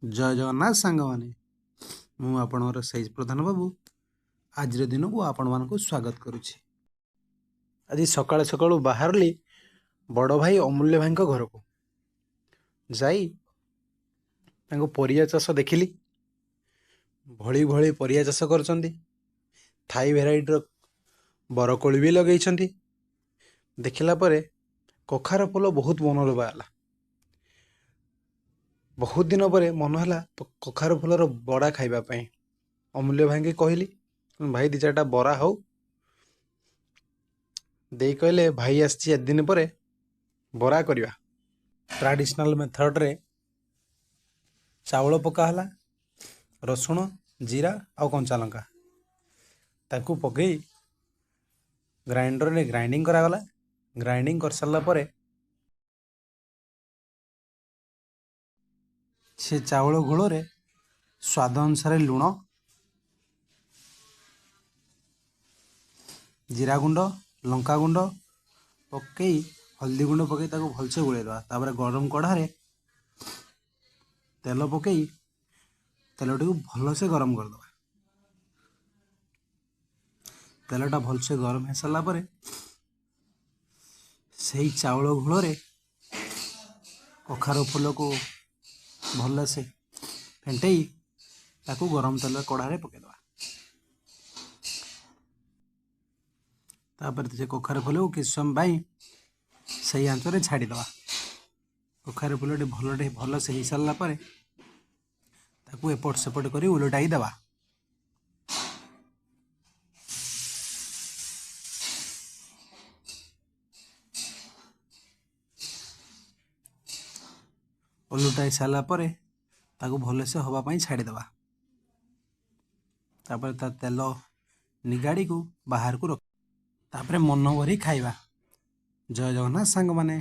जय जगन्नाथ सांग माने मु आपणकर सैज प्रधान बाबू आज दिन को आपण मान स्वागत करुछि। आज सकाଳେ सकाळू बाहरली बड़ भाई अमूल्य भाई घर को जाई परिया चाष देखिली। भली भली परिया चाष करछंती। थाई भेराइटर बरकोली भी लगेइछंती। देखिला परे कखार फूल बहुत मन बाला। बहुत दिन पर मन है कखार फूलर बड़ा खाइबा पई। अमूल्य भाई के कहली भाई दी चारटा बरा हो दे कहले भाई आसी दिन पर बरा करवा। ट्रेडिशनल मेथड रे चावल पकाला रसुण जीरा और कंचा लंका ताकू पकई ग्राइंडर रे ग्राइंडिंग करागला। ग्राइंडिंग कर सारा पर से चावल घोल रे स्वाद अनुसार लुण जीरा गुंड लंका गुंड पकई हल्दी गुंड पकई ताको भलसे गोलेदवा। तापर गरम कढ़ारे तेल पकई तेलटी को भलसे गरम करदवा। तेलटा भलसे गरम हो सारा पर सही चावल घोल रे कखार फूल को भलसे फेंटई ताकू गरम तेल कढ़ारे पकईदवा। तापर से कखार फूल को किस समय सही आंचरे छाड़ीदवा। कखार फूलटी भल से हो सारा पर ताकू एपट सेपट कर उलटाई देवा। उलटाई सारा पर ताकू भल से हवापाई छाड़ीदवा। तापर ता तेल निगाड़ी को बाहर को रख तापर मन भरी खाइबा। जय जगन्नाथ सांग माने।